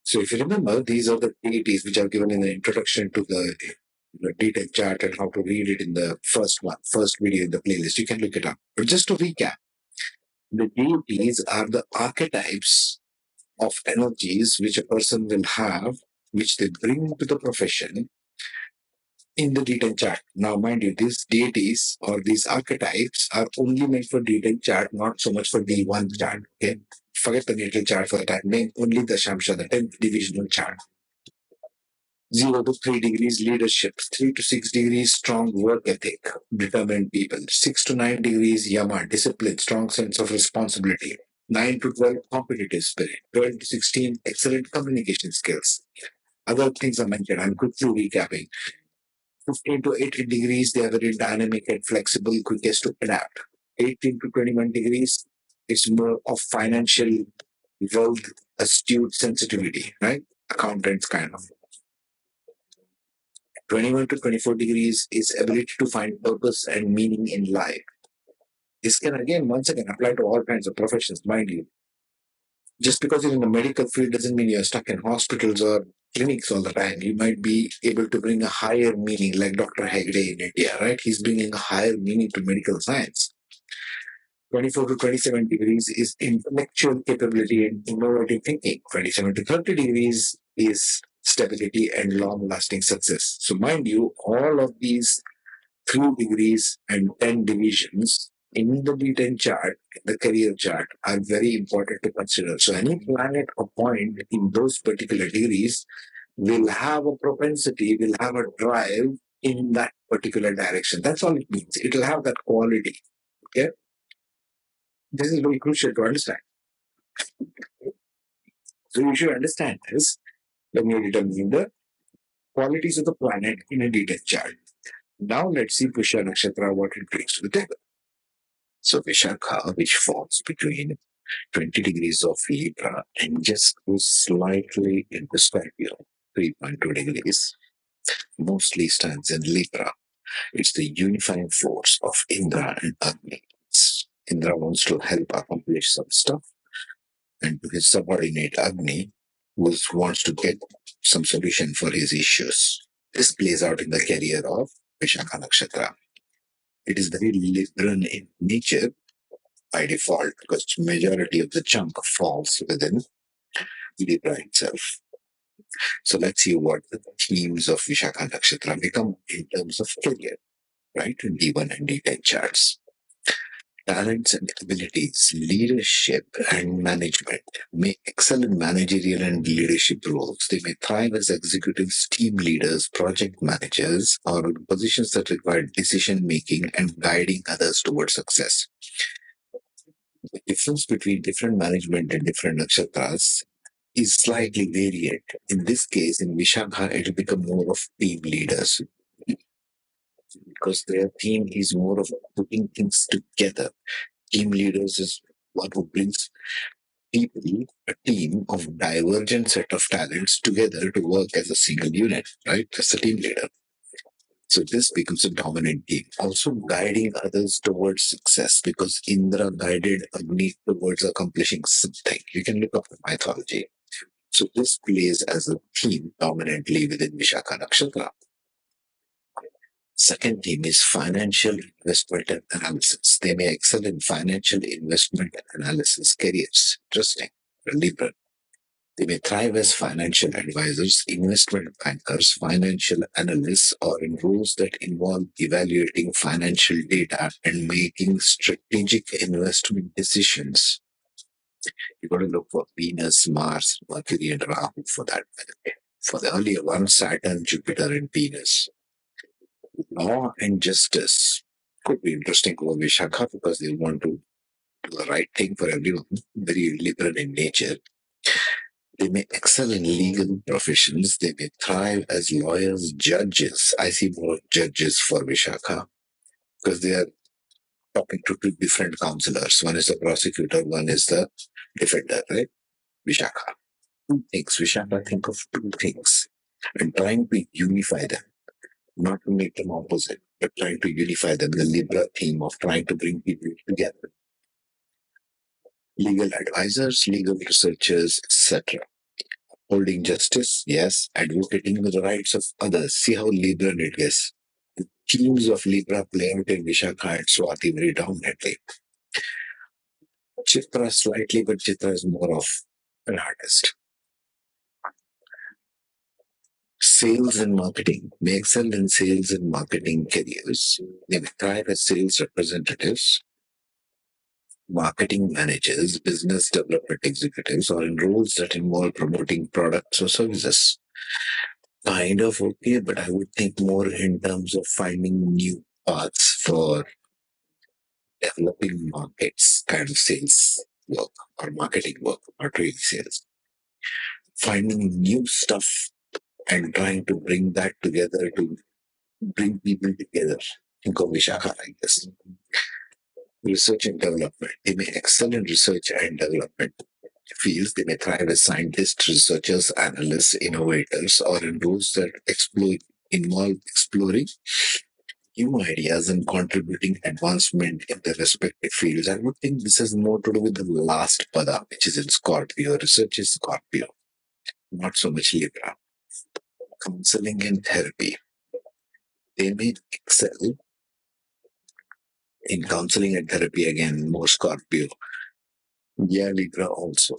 So if you remember, these are the deities which are given in the introduction to the D10 chart and how to read it in the first video in the playlist. You can look it up. But just to recap, the deities are the archetypes of energies which a person will have, which they bring to the profession in the D10 chart. Now, mind you, these deities or these archetypes are only meant for D10 chart, not so much for D1 chart. Okay, forget the natal chart for the time being. Only the Shamsha, the 10th divisional chart. 0 to 3 degrees leadership, 3 to 6 degrees strong work ethic, determined people, 6 to 9 degrees Yama, discipline, strong sense of responsibility, 9 to 12 competitive spirit, 12 to 16 excellent communication skills. Other things are mentioned. I'm quickly recapping. 15 to 18 degrees, they are very dynamic and flexible, quickest to adapt. 18 to 21 degrees, it's more of financial wealth, astute sensitivity, right? Accountants kind of. 21 to 24 degrees is ability to find purpose and meaning in life. This can again, once again, apply to all kinds of professions, mind you. Just because you're in the medical field doesn't mean you're stuck in hospitals or clinics all the time. You might be able to bring a higher meaning, like Dr. Hegde in India, right? He's bringing a higher meaning to medical science. 24 to 27 degrees is intellectual capability and innovative thinking. 27 to 30 degrees is stability and long lasting success. So, mind you, all of these 3 degrees and 10 divisions in the D10 chart, the career chart, are very important to consider. So, any planet or point in those particular degrees will have a propensity, will have a drive in that particular direction. That's all it means. It will have that quality. Okay. This is very crucial to understand. So you should understand this when you're determining the qualities of the planet in a D10 chart. Now let's see Vishakha Nakshatra, what it brings to the table. So Vishakha, which falls between 20 degrees of Libra and just goes slightly into Scorpio, 3.2 degrees, mostly stands in Libra. It's the unifying force of Indra and Agni. Indra wants to help accomplish some stuff, and to his subordinate Agni, who wants to get some solution for his issues. This plays out in the career of Vishakha Nakshatra. It is very Libran in nature by default because majority of the chunk falls within Libra itself. So let's see what the themes of Vishakha Nakshatra become in terms of career, right? In D1 and D10 charts. Talents and abilities, leadership and management may excel in managerial and leadership roles. They may thrive as executives, team leaders, project managers, or positions that require decision making and guiding others towards success. The difference between different management and different nakshatras is slightly variant. In this case, in Vishakha, it will become more of team leaders because their theme is more of putting things together. Team leaders is what who brings people, a team of divergent set of talents together to work as a single unit, right? That's the team leader. So this becomes a dominant team. Also guiding others towards success because Indra guided Agni towards accomplishing something. You can look up the mythology. So this plays as a theme dominantly within Vishakha Nakshatra. Second theme is financial investment and analysis. They may excel in financial investment and analysis careers. Interesting. Libra. They may thrive as financial advisors, investment bankers, financial analysts, or in roles that involve evaluating financial data and making strategic investment decisions. You've got to look for Venus, Mars, Mercury, and Rahu for that. For the earlier one, Saturn, Jupiter, and Venus. Law and justice could be interesting for Vishakha because they want to do the right thing for everyone, very liberal in nature. They may excel in legal professions. They may thrive as lawyers, judges. I see more judges for Vishakha because they are talking to two different counselors. One is the prosecutor, one is the defender, right? Vishakha. Two things. Vishakha think of two things and trying to unify them, not to make them opposite, but trying to unify them. The Libra theme of trying to bring people together. Legal advisors, legal researchers, etc. Holding justice, yes. Advocating for the rights of others. See how Libra it is. The themes of Libra play out in Vishakha and Swati very dominantly. Chitra slightly, but Chitra is more of an artist. Sales and marketing. They excel in sales and marketing careers. They thrive as sales representatives, marketing managers, business development executives, or in roles that involve promoting products or services. Kind of okay, but I would think more in terms of finding new paths for developing markets kind of sales work or marketing work or trade sales. Finding new stuff and trying to bring that together to bring people together. Think of Vishakha like this. Research and development. They may excel in research and development fields. They may thrive as scientists, researchers, analysts, innovators, or in roles that involve exploring new ideas and contributing advancement in their respective fields. I would think this has more to do with the last pada, which is in Scorpio. Research is Scorpio, not so much Libra. Counseling and therapy. They may excel in counseling and therapy, again, more Scorpio. Yeah, Libra also.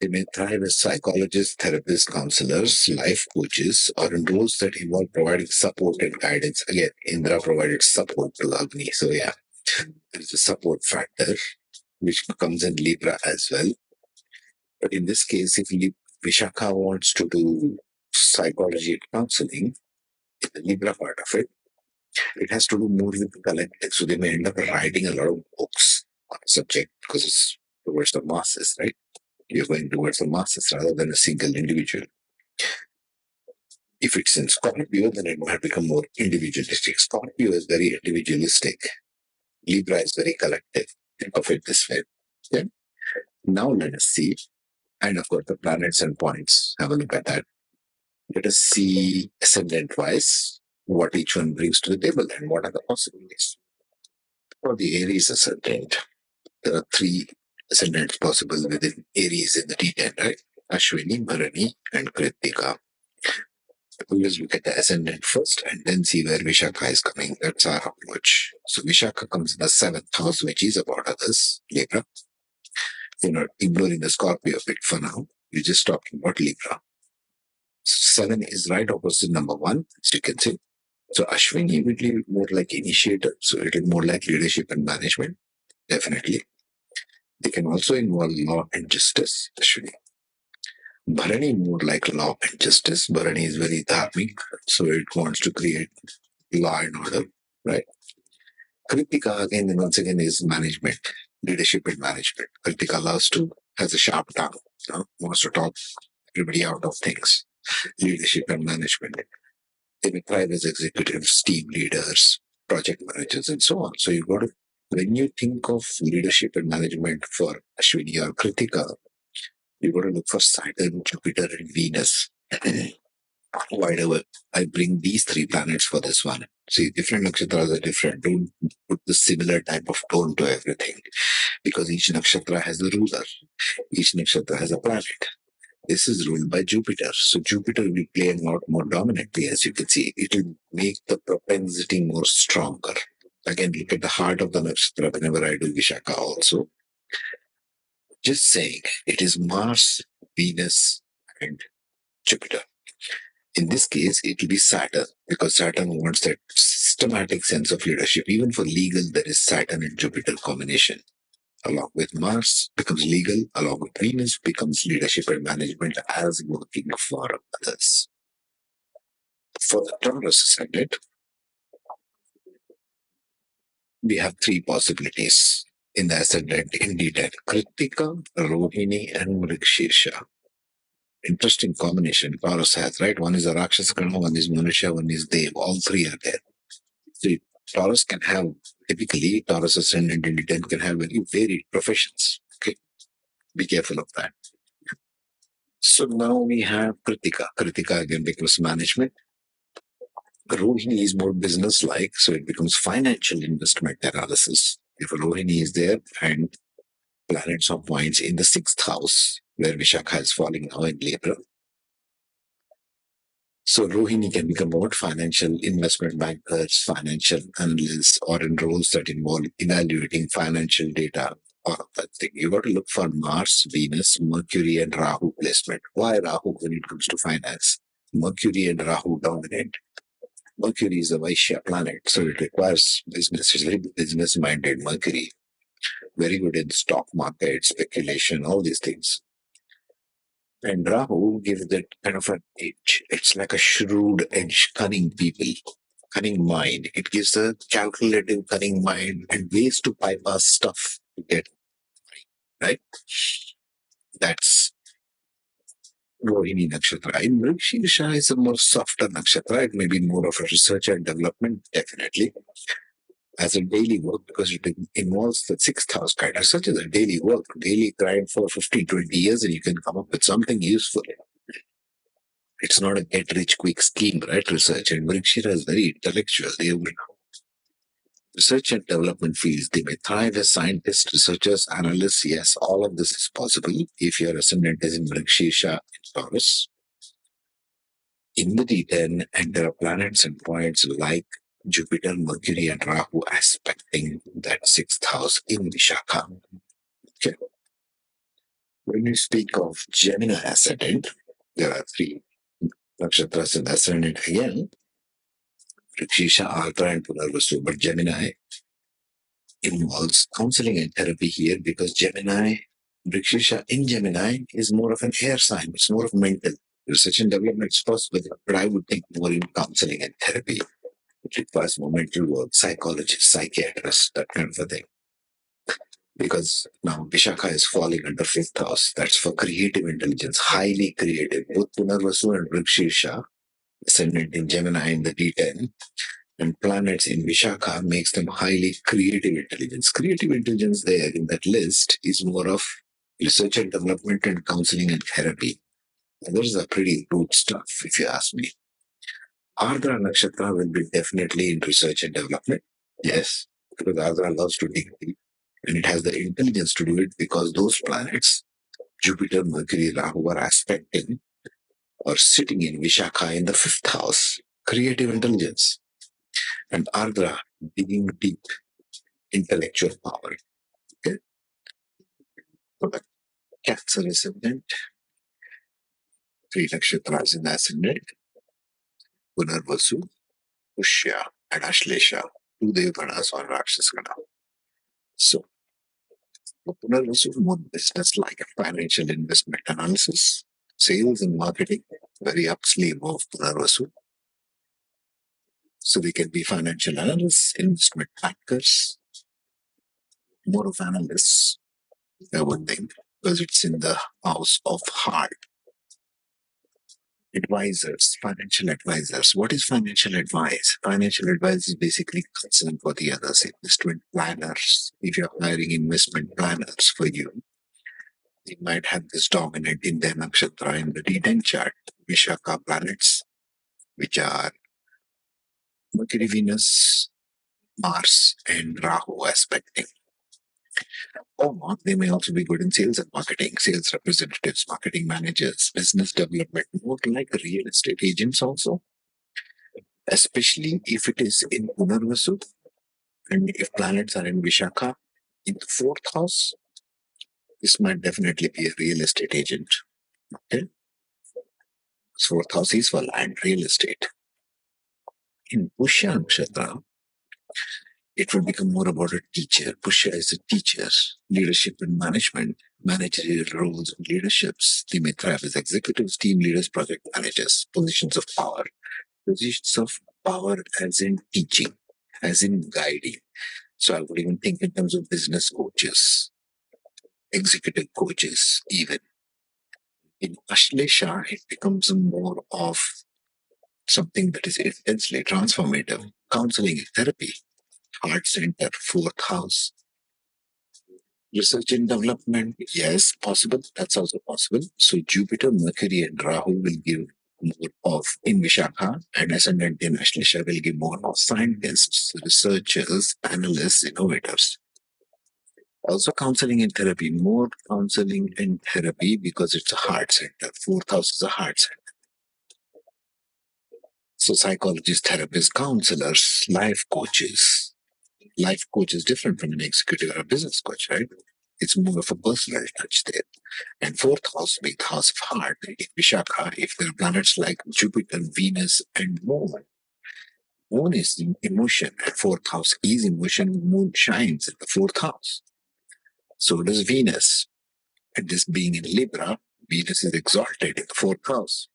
They may thrive as psychologists, therapists, counselors, life coaches, or in roles that involve providing support and guidance. Again, Indra provided support to Agni. So, yeah, there's a support factor which comes in Libra as well. But in this case, if Vishakha wants to do psychology and counseling, in the Libra part of it, it has to do more with the collective. So they may end up writing a lot of books on a subject because it's towards the masses, right? You're going towards the masses rather than a single individual. If it's in Scorpio, then it might become more individualistic. Scorpio is very individualistic. Libra is very collective. Think of it this way. Okay? Now let us see. And of course, the planets and points. Have a look at that. Let us see ascendant wise what each one brings to the table and what are the possibilities. For the Aries ascendant, there are three ascendants possible within Aries in the D10, right? Ashwini, Bharani, and Kritika. Always look at the ascendant first and then see where Vishakha is coming. That's our approach. So Vishakha comes in the seventh house, which is about others, Libra. You're not ignoring the Scorpio bit for now. You're just talking about Libra. Seven is right opposite number one, as you can see. So Ashwini will be more like initiator. So it is more like leadership and management. Definitely. They can also involve law and justice, Ashwini. Bharani more like law and justice. Bharani is very dharmic, so it wants to create law and order, right? Kritika again and once again is management, leadership and management. Kritika loves to has a sharp tongue, wants to talk everybody out of things. Leadership and management. They may thrive as executives, team leaders, project managers, and so on. So you got to when you think of leadership and management for Ashwini or Kritika, you got to look for Saturn, Jupiter, and Venus. Why do I bring these three planets for this one? See, different nakshatras are different. Don't put the similar type of tone to everything because each nakshatra has a ruler. Each nakshatra has a planet. This is ruled by Jupiter. So Jupiter will play out more dominantly, as you can see. It will make the propensity more stronger. Again, look at the heart of the nakshatra whenever I do Vishakha also. Just saying, it is Mars, Venus, and Jupiter. In this case, it will be Saturn because Saturn wants that systematic sense of leadership. Even for legal, there is Saturn and Jupiter combination. Along with Mars becomes legal, along with Venus becomes leadership and management as working for others. For the Taurus ascendant, we have three possibilities in the ascendant in D10. Kritika, Rohini, and Mrikshirsha. Interesting combination Taurus has, right? One is a Rakshasa Karma, one is Manusha, one is Dev. All three are there. So Taurus can have, typically, Taurus ascendant in D10 can have very varied professions. Okay, be careful of that. So now we have Kritika. Kritika again becomes management. Rohini is more business-like, so it becomes financial investment analysis. If Rohini is there and planets or points in the sixth house, where Vishakha is falling now in Libra, So Rohini can become what? Financial investment bankers, financial analysts, or in roles that involve evaluating financial data or that thing. You got to look for Mars, Venus, Mercury, and Rahu placement. Why Rahu when it comes to finance? Mercury and Rahu dominate. Mercury is a Vaishya planet, so it requires business. It's very business minded. Mercury, very good in stock market, speculation, all these things. And Rahu gives that kind of an edge. It's like a shrewd edge, cunning people, cunning mind. It gives a calculative, cunning mind and ways to bypass stuff to get right. That's Rohini Nakshatra. In Vrikshirsha is a more softer nakshatra. It may be more of a research and development, definitely, as a daily work because it involves the sixth house kind. Research is a daily work, daily grind for 15, 20 years, and you can come up with something useful. It's not a get rich quick scheme, right? Research and Vrikshira is very intellectual. They will research and development fields. They may thrive as scientists, researchers, analysts. Yes, all of this is possible if your ascendant is in Vrikshira in Taurus. In the D10, and there are planets and points like Jupiter, Mercury, and Rahu aspecting that sixth house in Vishakha. Okay. When we speak of Gemini ascendant, there are three nakshatras in ascendant again. Vrikshisha, Ardra, and Punarvasu. But Gemini involves counseling and therapy here because Gemini, Vrikshisha in Gemini is more of an air sign. It's more of mental. Research and development is possible, but I would think more in counseling and therapy. It requires more mental work, psychologists, psychiatrists, that kind of a thing. Because now Vishakha is falling under fifth house. That's for creative intelligence, highly creative. Both Punarvasu and Vrikshisha, ascendant in Gemini in the D10, and planets in Vishakha makes them highly creative intelligence. Creative intelligence there in that list is more of research and development and counseling and therapy. And those are pretty good stuff, if you ask me. Ardra Nakshatra will be definitely in research and development. Yes, because Ardra loves to dig deep and it has the intelligence to do it because those planets, Jupiter, Mercury, Rahu, are aspecting or sitting in Vishakha in the fifth house. Creative intelligence. And Ardra digging deep intellectual power. Okay. So the Cancer ascendant, three nakshatras in the ascendant, Punarvasu, Pushya, and Ashlesha, two Devganas or Rakshasgana. So Punarvasu more business like financial investment analysis, sales and marketing, very upstream of Punarvasu. So they can be financial analysts, investment bankers, more of analysts, I would think, because it's in the house of heart. Advisors, financial advisors. What is financial advice? Financial advice is basically concern for the others, investment planners. If you're hiring investment planners for you, they might have this dominant in their nakshatra in the D10 chart, Vishakha planets, which are Mercury, Venus, Mars, and Rahu aspecting. Or they may also be good in sales and marketing, sales representatives, marketing managers, business development, more like real estate agents also, especially if it is in Punarvasu and if planets are in Vishakha in the fourth house. This might definitely be a real estate agent. Okay. Fourth house is for land, real estate. In Pushya Nakshatra, it will become more about a teacher. Pushya is a teacher, leadership and management, managerial roles and leaderships. They may thrive as executives, team leaders, project managers, positions of power. Positions of power as in teaching, as in guiding. So I would even think in terms of business coaches, executive coaches, even. In Ashlesha, it becomes more of something that is intensely transformative. Counseling and therapy, heart center, fourth house. Research and development, yes, possible. That's also possible. So Jupiter, Mercury, and Rahu will give more of in Vishakha, and ascendant in Ashlesha will give more of scientists, researchers, analysts, innovators. Also, counseling and therapy, more counseling and therapy because it's a heart center. Fourth house is a heart center. So psychologists, therapists, counselors, life coaches. Life coach is different from an executive or a business coach, right? It's more of a personal touch there. And fourth house being the house of heart in Vishakha, if there are planets like Jupiter, Venus, and Moon. Moon is emotion, and fourth house is emotion. Moon shines in the fourth house. So does Venus. And this being in Libra, Venus is exalted in the fourth house.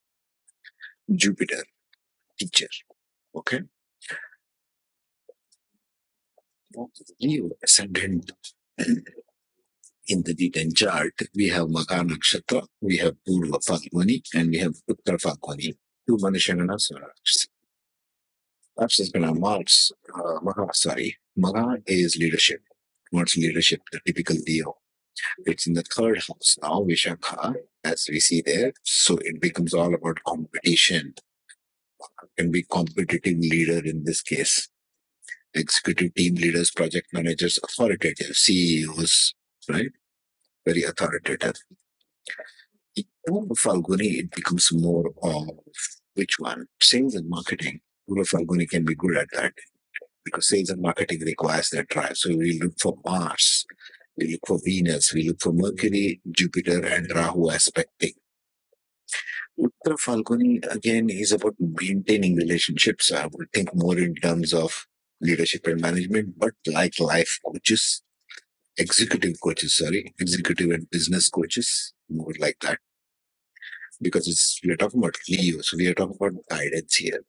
Jupiter, teacher. Okay. Leo ascendant in the D10 chart, we have Vishakha Nakshatra, we have Purva Falguni, and we have Uttara Falguni. Two Manishana Swaraj. That's just gonna Mars, Maha, sorry. Maha is leadership. What's leadership? The typical Leo. It's in the third house now, Vishakha, as we see there. So it becomes all about competition. Can be competitive leader in this case. Executive team leaders, project managers, authoritative, CEOs, right? Very authoritative. In Falguni, it becomes more of which one? Sales and marketing. Falguni can be good at that because sales and marketing requires that drive. So we look for Mars, we look for Venus, we look for Mercury, Jupiter, and Rahu aspecting. Uttara Falguni again is about maintaining relationships. I would think more in terms of leadership and management, but like life coaches, executive and business coaches, more like that. Because we're talking about Leo, so we are talking about guidance here.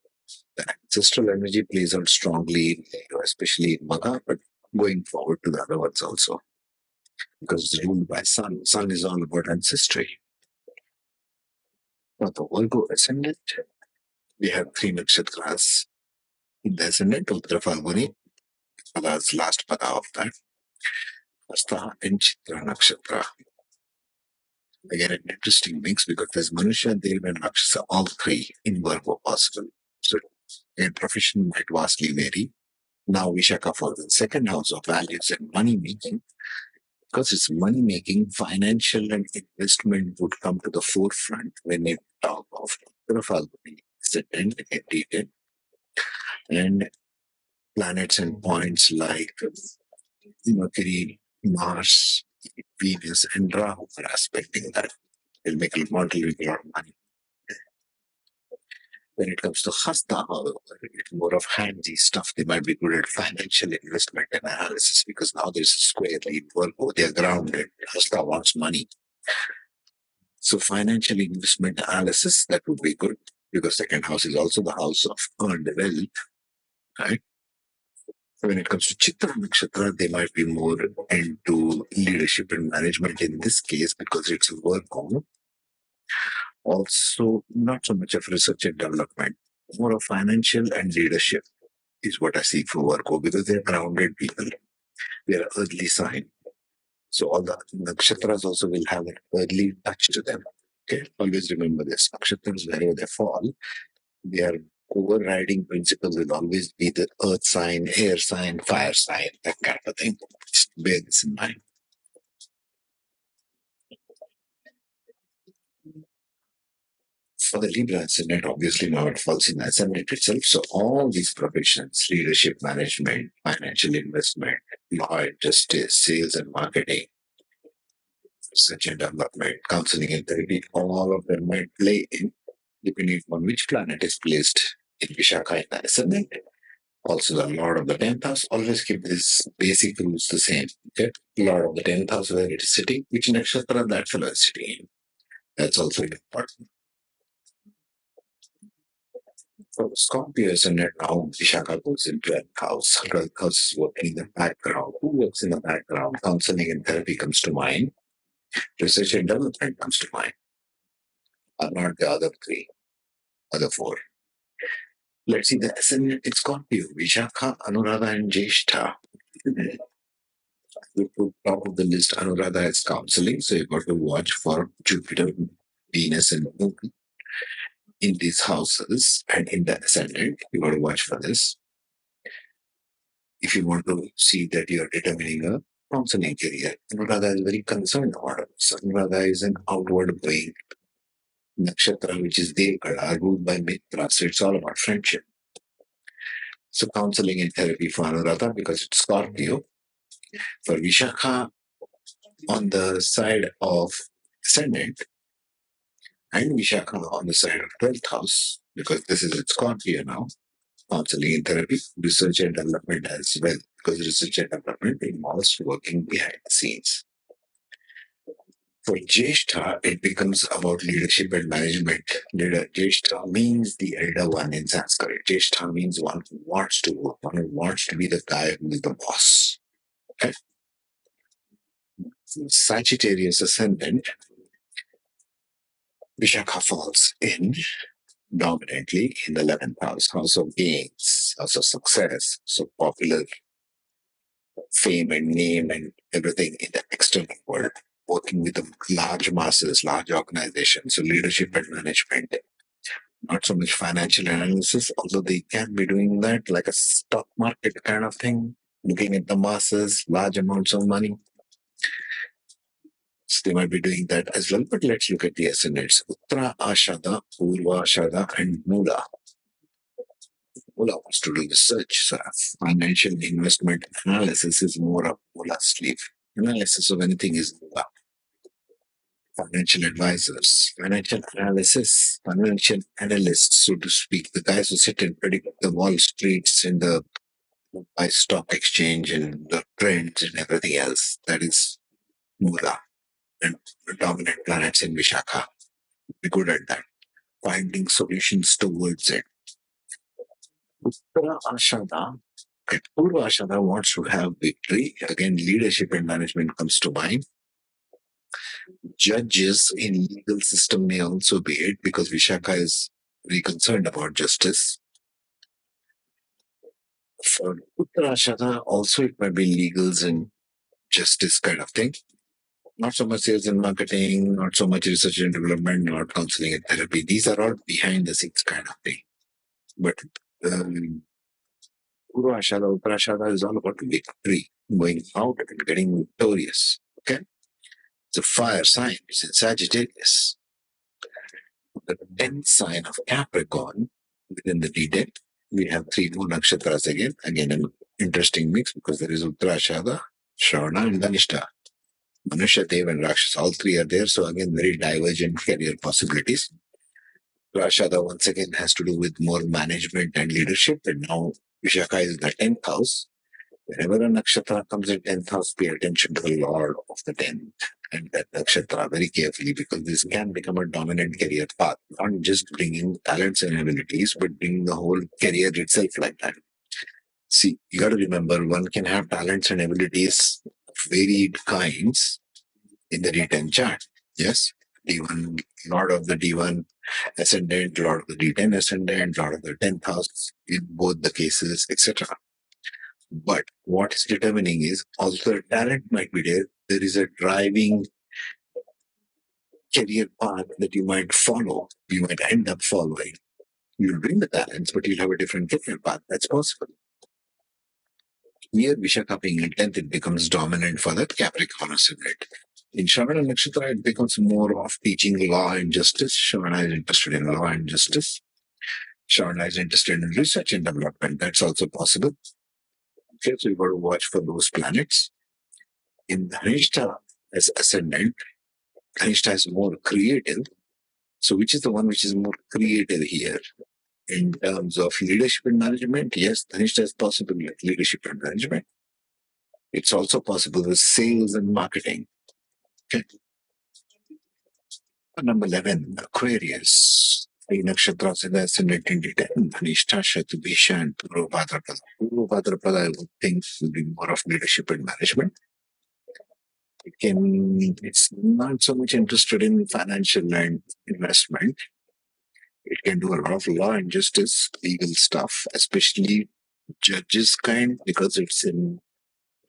The ancestral energy plays out strongly in Leo, especially in Maga, but going forward to the other ones also, because it's ruled by Sun. Sun is all about ancestry. Now, the Virgo ascendant, we have three nakshatras in the ascendant, Uttara Falguni, Pada's last pada of that, Hasta and Chitra nakshatra. Again, an interesting mix because there's Manusha, Deva, and Rakshasa, all three in Virgo possible. So, their profession might vastly vary. Now, Vishakha falls in second house of values and money making. Because it's money making, financial and investment would come to the forefront when you talk of Uttara Falguni, ascendant and D10, and planets and points like Mercury, Mars, Venus, and Rahu are aspecting that. They'll make a lot of money. When it comes to Hasta, however, it's more of handy stuff. They might be good at financial investment and analysis because now there's a square lead work. They're grounded. Hasta wants money. So financial investment analysis, that would be good because second house is also the house of earned wealth, right? When it comes to Chitra Nakshatra, they might be more into leadership and management in this case because it's a work on. Also, not so much of research and development, more of financial and leadership is what I see for Virgo because they're grounded people. They're earthly sign. So all the nakshatras also will have an early touch to them. Okay, always remember this. Nakshatras, wherever they fall, their overriding principle will always be the earth sign, air sign, fire sign, that kind of thing. Just bear this in mind. For the Libra ascendant, obviously now it falls in ascendant itself. So all these professions, leadership, management, financial investment, law and justice, sales and marketing, research and development, counseling and therapy, all of them might play in depending on which planet is placed in Vishakha in the ascendant. Also, the Lord of the 10th house, always keep these basic rules the same. Okay? Lord of the 10th house, where it is sitting, which nakshatra that fellow is sitting in. That's also important. For Scorpio ascendant now, Vishakha goes into 12th house. 12th house is working in the background. Who works in the background? Counseling and therapy comes to mind. Research and development comes to mind. Are not the other three, other four. Let's see the ascendant in Scorpio, Vishakha, Anuradha, and Jeshta. We put top of the list Anuradha as counseling, so you've got to watch for Jupiter, Venus, and Moon in these houses and in the ascendant. You got to watch for this. If you want to see that you are determining a counseling career, Anuradha is very concerned about it. So Anuradha is an outward going Nakshatra, which is Devgada, ruled by Mitra. So it's all about friendship. So counseling and therapy for Anuradha because it's Scorpio. For Vishakha, on the side of ascendant, and Vishakha on the side of 12th house, because this is its Scorpio now, counseling and therapy, research and development as well, because research and development involves working behind the scenes. For Jyeshtha, it becomes about leadership and management. Jyeshtha means the elder one in Sanskrit. Jyeshtha means one who wants to work, one who wants to be the guy who is the boss. Okay? Sagittarius ascendant, Vishakha falls in dominantly in the 11th house, house of gains, house of success, so popular fame and name and everything in the external world, working with the large masses, large organizations, so leadership and management. Not so much financial analysis, although they can be doing that like a stock market kind of thing, looking at the masses, large amounts of money. So they might be doing that as well. But let's look at the ascendants. Uttara Ashada, Purva Ashada, and Mula. Mula wants to do research. So financial investment analysis is more up Mula's sleeve. Analysis of anything is Mula. Financial advisors, financial analysis, financial analysts, so to speak, the guys who sit and predict the Wall Streets and the Mumbai Stock Exchange and the trends and everything else. That is Mula and the dominant planets in Vishakha. Be good at that. Finding solutions towards it. Uttara Ashada, okay, Purva Ashada wants to have victory. Again, leadership and management comes to mind. Judges in legal system may also be it because Vishakha is very concerned about justice. For Uttarashada, also it might be legals and justice kind of thing. Not so much sales and marketing, not so much research and development, not counseling and therapy. These are all behind the scenes kind of thing. But Purvashada, Uttarashada is all about victory, going out and getting victorious. Okay? It's a fire sign. It's in Sagittarius. The 10th sign of Capricorn within the D10, we have three more nakshatras again. Again, an interesting mix because there is Uttarashada, Shravana, and Dhanishta. Manusha, Dev, and Rakshas, all three are there. So, again, very divergent career possibilities. Rashada, once again, has to do with more management and leadership. And now Vishakha is the 10th house. Whenever a nakshatra comes in 10th house, pay attention to the Lord of the 10th and that nakshatra very carefully because this can become a dominant career path, not just bringing talents and abilities, but bringing the whole career itself like that. See, you got to remember one can have talents and abilities of varied kinds in the D10 chart. Yes, D1, Lord of the D1 ascendant, Lord of the D10 ascendant, Lord of the 10th house in both the cases, etc. But what is determining is also the talent might be there. There is a driving career path that you might follow, you might end up following. You'll bring the talents, but you'll have a different career path. That's possible. Here, Vishakha being in 10th, it becomes dominant for that Capricorn ascendant. In Shravana Nakshatra, it becomes more of teaching law and justice. Shravana is interested in law and justice. Shravana is interested in research and development. That's also possible. Okay, so you've got to watch for those planets. In Dhanishta as ascendant, Dhanishta is more creative. So which is the one which is more creative here? In terms of leadership and management, yes, Dhanishta is possible with leadership and management. It's also possible with sales and marketing. Okay. Number 11, Aquarius. Three nakshatras in the ascendant in D10, Dhanishta, Shatubhisha, and Purva Bhadrapada. Purva Bhadrapada, I would think, will be more of leadership and management. It's not so much interested in financial and investment. It can do a lot of law and justice, legal stuff, especially judges kind, because it's in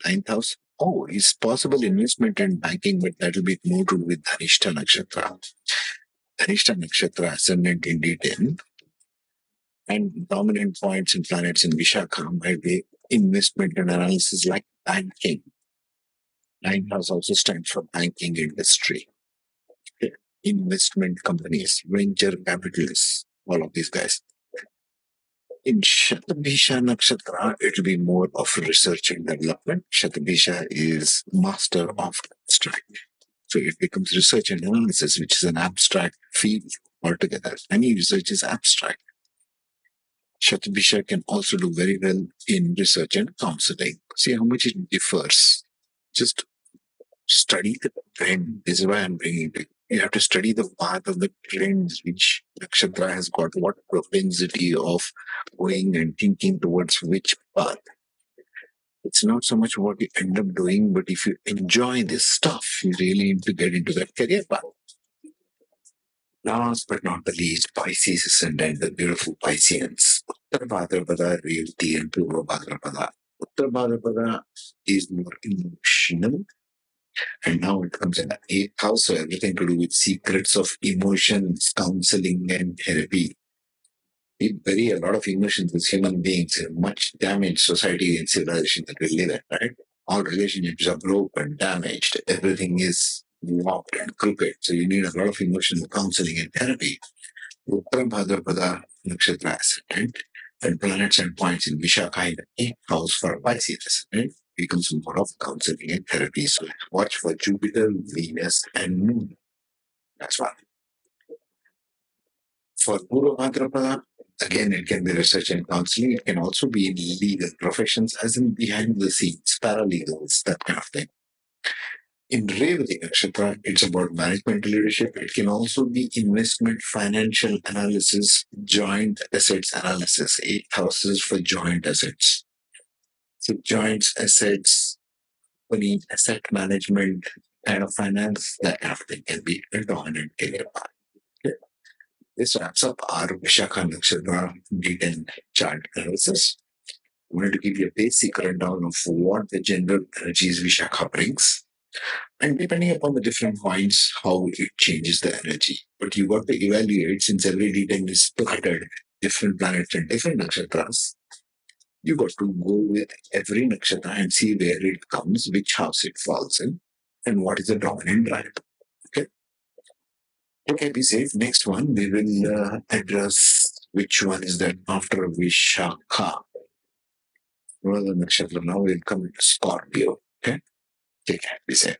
9th house. Oh, it's possible investment and banking, but that will be more to do with Dhanishta Nakshatra. Dhanishta Nakshatra ascendant in D10 and dominant points and planets in Vishakha might be investment and analysis like banking. 9th house also stands for banking industry. investment companies, venture capitalists, all of these guys. In Shatabisha Nakshatra, it will be more of research and development. Shatabisha is master of abstract. So it becomes research and analysis, which is an abstract field altogether. Any research is abstract. Shatabisha can also do very well in research and counseling. See how much it differs. Just study the trend. This is why I'm bringing it. You have to study the path of the trends which Nakshatra has got, what propensity of going and thinking towards which path. It's not so much what you end up doing, but if you enjoy this stuff, you really need to get into that career path. Last but not the least, Pisces ascendant, the beautiful Pisceans. Uttar Bhadrapada, Revati, and Purva Bhadrapada. Uttar Bhadrapada is more emotional, and now it comes in the eighth house, so everything to do with secrets of emotions, counseling, and therapy. We bury a lot of emotions as human beings in much damaged society and civilization that we live in, right? All relationships are broken, damaged, everything is warped and crooked. So you need a lot of emotional counseling and therapy. Uttara Bhadrapada Nakshatra ascendant and planets and points in Vishakha in the eighth house for Pisces ascendant becomes more of counseling and therapy. So watch for Jupiter, Venus, and Moon. That's why. For Purva Bhadrapada, again, it can be research and counseling. It can also be in legal professions, as in behind the scenes, paralegals, that kind of thing. In Revati Nakshatra, it's about management leadership. It can also be investment, financial analysis, joint assets analysis, eight houses for joint assets. So, joint assets, company, asset management, kind of finance, that kind of thing can be a dominant career path. Okay. This wraps up our Vishakha Nakshatra D10 chart analysis. I wanted to give you a basic rundown of what the general energies Vishakha brings. And depending upon the different points, how it changes the energy. But you got to evaluate, since every D10 is scattered, different planets and different nakshatras, you got to go with every nakshatra and see where it comes, which house it falls in, and what is the dominant planet. Okay. Okay, be safe. Next one, we will address which one is that after Vishakha. Well, the nakshatra now will come into Scorpio. Okay. Take care. Be safe.